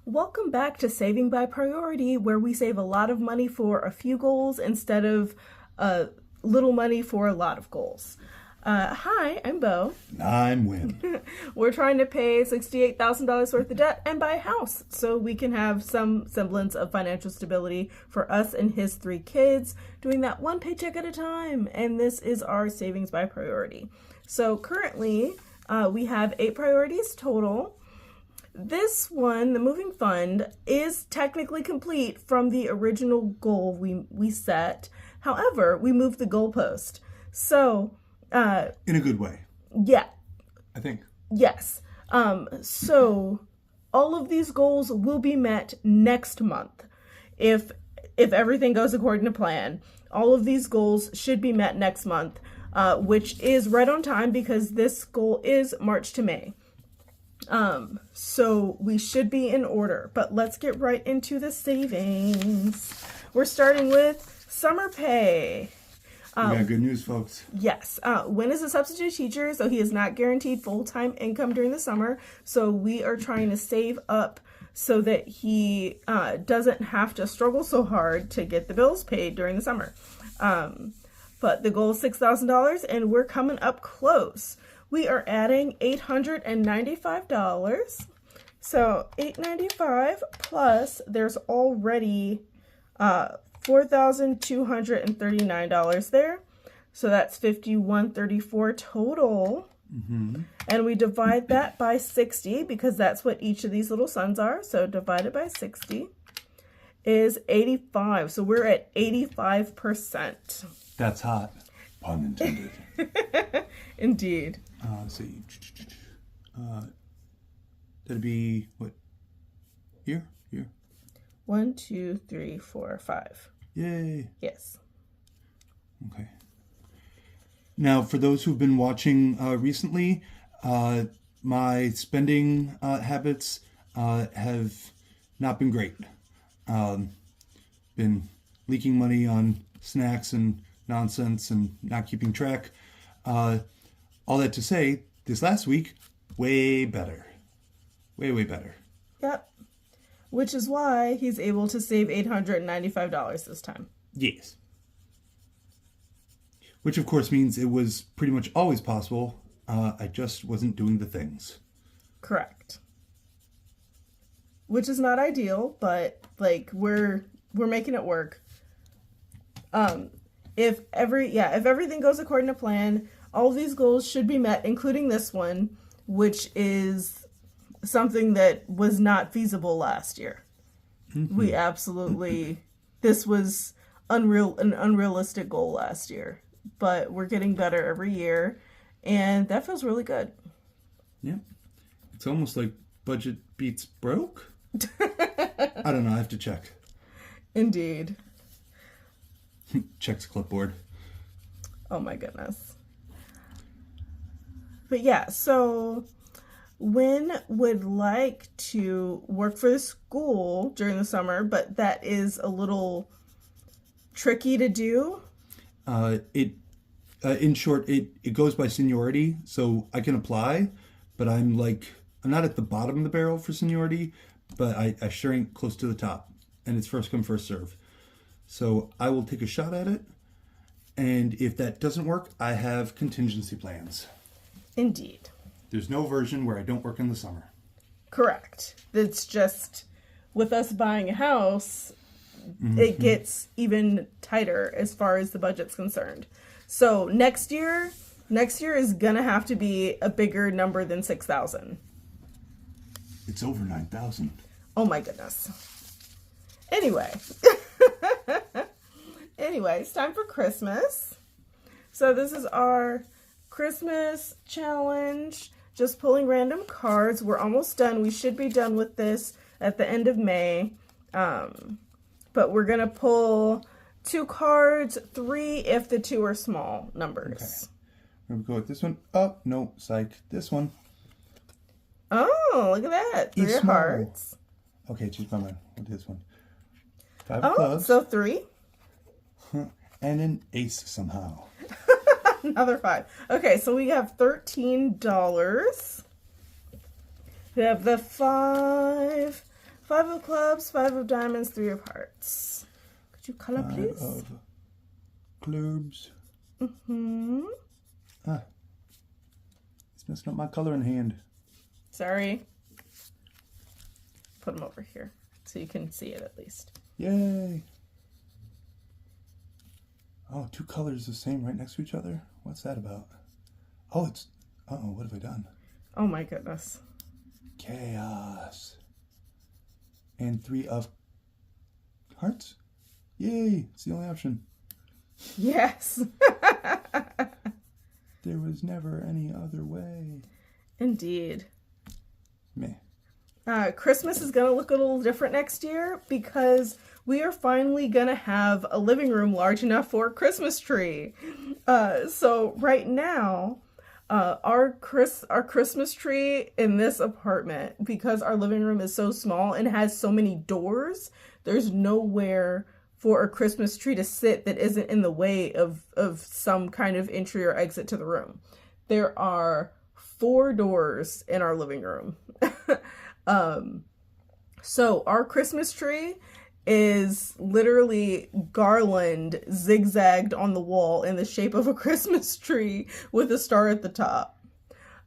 Welcome back to Saving by Priority, where we save a lot of money for a few goals instead of little money for a lot of goals. Hi, I'm Bo. I'm Win. We're trying to pay $68,000 worth of debt and buy a house so we can have some semblance of financial stability for us and his 3 kids, doing that one paycheck at a time. And this is our Savings by Priority. So currently, we have 8 priorities total. This one, the moving fund, is technically complete from the original goal we set. However, we moved the goalpost. So, In a good way, yeah, I think. yes. So all of these goals will be met next month. If everything goes according to plan, all of these goals should be met next month, which is right on time because this goal is March to May. So we should be in order, but let's get right into the savings. We're starting with summer pay. We got good news, folks. Yes. Win is a substitute teacher, so he is not guaranteed full-time income during the summer. So we are trying to save up so that he doesn't have to struggle so hard to get the bills paid during the summer. But the goal is $6,000, and we're coming up close. We are adding $895. So $895 plus there's already $4,239 there. So that's $5,134 total. Mm-hmm. And we divide that by 60 because that's what each of these little sums are. So divided by 60 is 85. So we're at 85%. That's hot. Pun intended. Indeed. Let's see. That'd be what? Here? 1, 2, 3, 4, 5. Yay. Yes. Okay. Now, for those who've been watching recently, my spending habits have not been great. Been leaking money on snacks and nonsense and not keeping track. All that to say, this last week, way better. Way better. Yep. Which is why he's able to save $895 this time. Yes. Which, of course, means it was pretty much always possible. I just wasn't doing the things. Correct. Which is not ideal, but like we're making it work. If everything goes according to plan, all of these goals should be met, including this one, which is something that was not feasible last year. Mm-hmm. We absolutely, this was an unrealistic goal last year, but we're getting better every year, and that feels really good. Yeah. It's almost like budget beats broke. I don't know. I have to check. Indeed. Checks clipboard. Oh my goodness. But yeah, so Win would like to work for the school during the summer, but that is a little tricky to do. In short, it goes by seniority, so I can apply, but I'm not at the bottom of the barrel for seniority, but I sure ain't close to the top, and it's first come, first serve. So I will take a shot at it, and if that doesn't work, I have contingency plans. Indeed. There's no version where I don't work in the summer. Correct. It's just, with us buying a house, it gets even tighter as far as the budget's concerned. So next year is going to have to be a bigger number than 6,000. It's over 9,000. Oh my goodness. Anyway, it's time for Christmas. So this is our Christmas challenge, just pulling random cards. We're almost done. We should be done with this at the end of May. But we're going to pull 2 cards, 3 if the 2 are small numbers. Okay. We're going to go with this one. Oh, no, psych. This one. Oh, look at that. 3 of hearts. Okay, choose my mind. We'll do this one. 5 of clubs. So 3. And an ace somehow. Another 5. Okay, so we have $13. We have the 5, 5 of clubs, 5 of diamonds, 3 of hearts. Could you color, please? 5 of clubs. It's messing up my coloring hand. Sorry. Put them over here so you can see it at least. Yay! Oh, 2 colors the same right next to each other? What's that about? Oh, it's... Uh-oh, what have I done? Oh my goodness. Chaos. And 3 of hearts? Yay! It's the only option. Yes. There was never any other way. Indeed. Meh. Christmas is going to look a little different next year because we are finally going to have a living room large enough for a Christmas tree. So right now, our Christmas tree in this apartment, because our living room is so small and has so many doors, there's nowhere for a Christmas tree to sit that isn't in the way of some kind of entry or exit to the room. There are 4 doors in our living room. So our Christmas tree is literally garland zigzagged on the wall in the shape of a Christmas tree with a star at the top.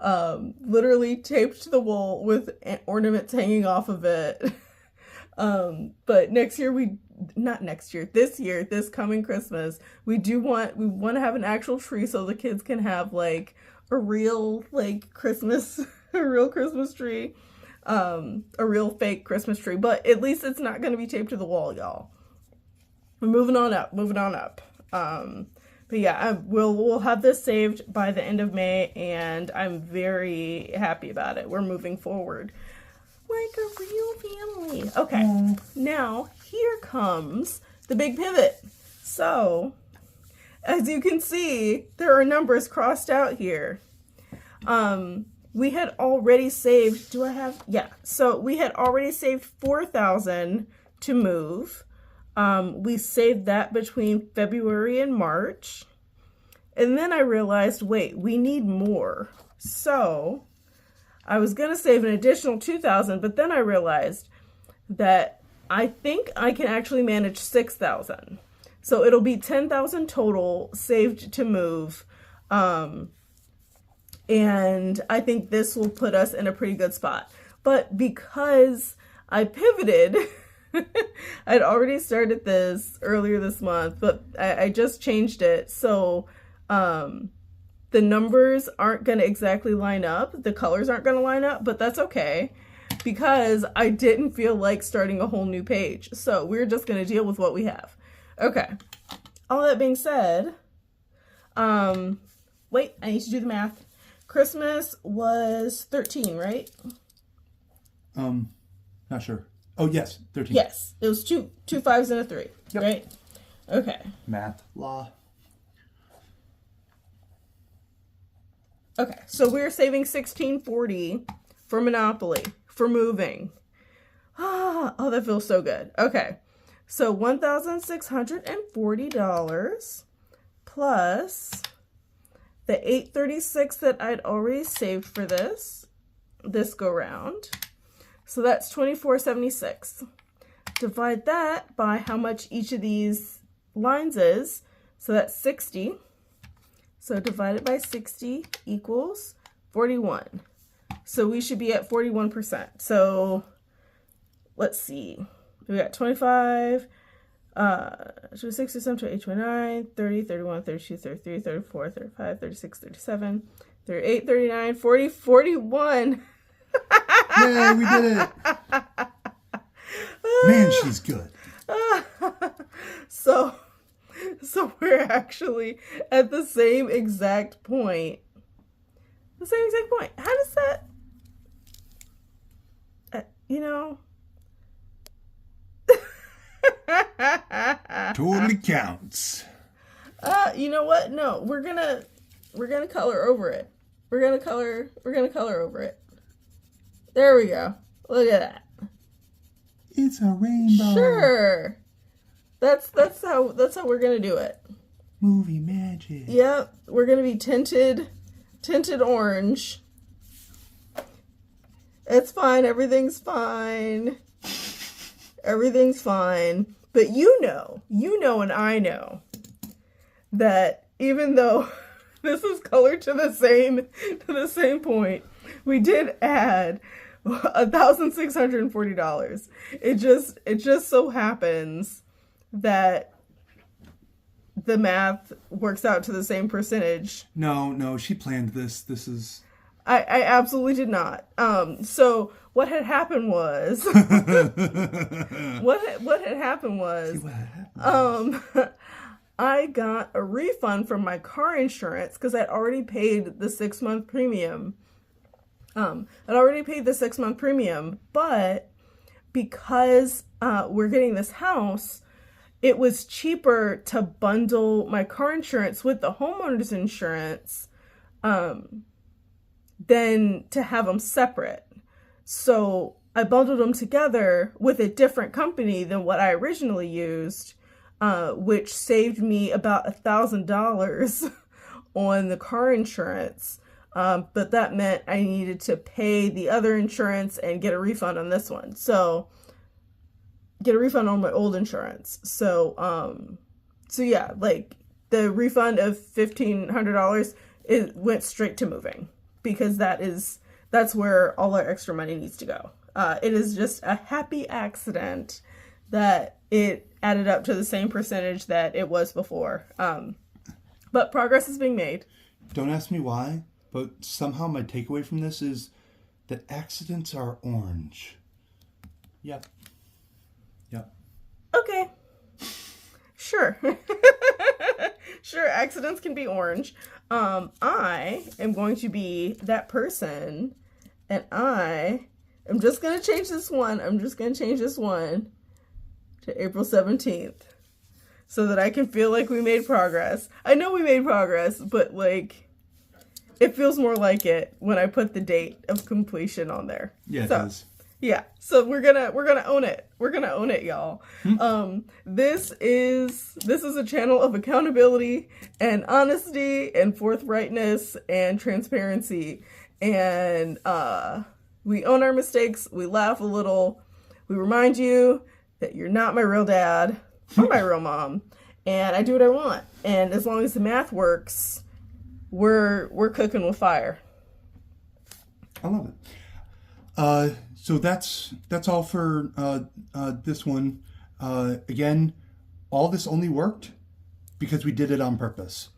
Literally taped to the wall with ornaments hanging off of it. But this coming Christmas, we want to have an actual tree so the kids can have like a real Christmas, a real Christmas tree. A real fake Christmas tree, but at least it's not going to be taped to the wall, y'all. We're moving on up. But yeah, we'll have this saved by the end of May, and I'm very happy about it. We're moving forward like a real family. Okay, Now here comes the big pivot. So, as you can see, there are numbers crossed out here. We had already saved, so we had already saved $4,000 to move. We saved that between February and March. And then I realized, wait, we need more. So I was going to save an additional $2,000, but then I realized that I think I can actually manage $6,000. So it'll be $10,000 total saved to move. And I think this will put us in a pretty good spot. But because I pivoted, I'd already started this earlier this month, but I just changed it. So the numbers aren't going to exactly line up. The colors aren't going to line up, but that's okay because I didn't feel like starting a whole new page. So we're just going to deal with what we have. Okay. All that being said, wait, I need to do the math. Christmas was 13, right? Not sure. Oh, yes, 13. Yes, it was two 5s and a 3, yep. Right? Okay. Math. Law. Okay, so we're saving $16.40 for Monopoly, for moving. Oh, that feels so good. Okay, so $1,640 plus the $836 that I'd already saved for this go round. So that's $24.76. Divide that by how much each of these lines is. So that's 60. So divided by 60 equals 41. So we should be at 41%. So let's see. We got 25, 26, 27, 28, 29, 30, 31, 32, 33, 34, 35, 36, 37, 38, 39, 40, 41. Yay, we did it. Man, she's good. So we're actually at the same exact point. The same exact point. How does that, Totally counts. You know what? No, we're gonna color over it. We're gonna color over it. There we go. Look at that. It's a rainbow. Sure. That's how we're gonna do it. Movie magic. Yep, we're gonna be tinted orange. It's fine. Everything's fine. Everything's fine. But you know, and I know that even though this is colored to the same point, we did add $1,640. It just so happens that the math works out to the same percentage. No, she planned this. This is... I absolutely did not. So what had happened was, I got a refund from my car insurance because I'd already paid the 6-month premium. But because we're getting this house, it was cheaper to bundle my car insurance with the homeowner's insurance than to have them separate. So I bundled them together with a different company than what I originally used, which saved me about $1,000 on the car insurance. But that meant I needed to pay the other insurance and get a refund on this one. So get a refund on my old insurance. So yeah, like the refund of $1,500, it went straight to moving because that's where all our extra money needs to go. It is just a happy accident that it added up to the same percentage that it was before. But progress is being made. Don't ask me why, but somehow my takeaway from this is that accidents are orange. Yep. Okay. Sure. Sure, accidents can be orange. I am going to be that person, and I am just going to change this one. I'm just going to change this one to April 17th so that I can feel like we made progress. I know we made progress, but like it feels more like it when I put the date of completion on there. Yeah, it does. Yeah, so we're gonna own it. We're gonna own it, y'all. This is a channel of accountability and honesty and forthrightness and transparency. And we own our mistakes. We laugh a little. We remind you that you're not my real dad or my real mom. And I do what I want. And as long as the math works, we're cooking with fire. I love it. So that's all for this one. Again, all this only worked because we did it on purpose.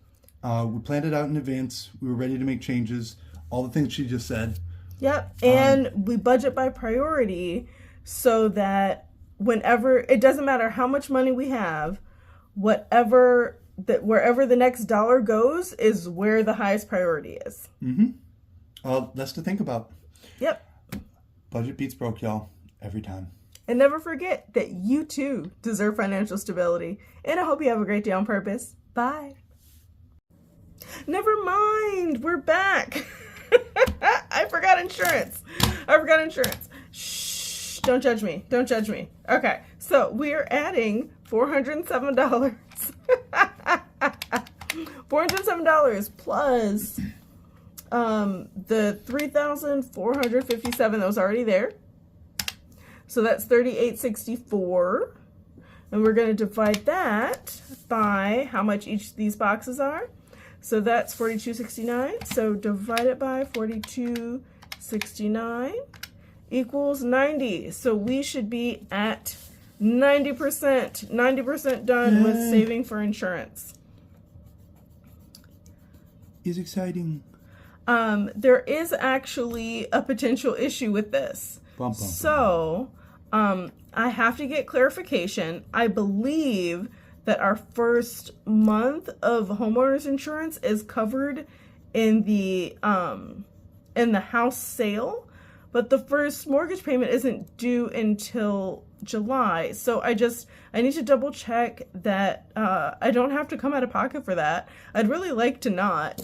We planned it out in advance. We were ready to make changes. All the things she just said. Yep. And we budget by priority so that whenever, it doesn't matter how much money we have, wherever the next dollar goes is where the highest priority is. That's to think about. Yep. Budget beats broke, y'all, every time. And never forget that you too deserve financial stability. And I hope you have a great day on purpose. Bye. Never mind. We're back. I forgot insurance. Shh. Don't judge me. Okay. So we are adding $407. $407 plus the $3,457 that was already there. So that's $3,864. And we're going to divide that by how much each of these boxes are. So that's $42.69. So divide it by $42.69 equals 90. So we should be at 90% done with saving for insurance. Is exciting. There is actually a potential issue with this. So, I have to get clarification. I believe that our first month of homeowners insurance is covered in the house sale, but the first mortgage payment isn't due until July. So I need to double check that I don't have to come out of pocket for that. I'd really like to not.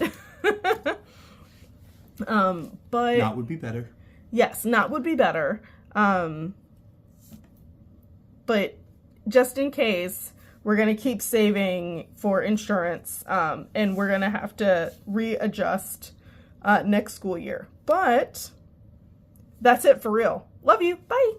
But not would be better. Yes, not would be better. But just in case, we're going to keep saving for insurance, and we're going to have to readjust next school year. But that's it for real. Love you. Bye.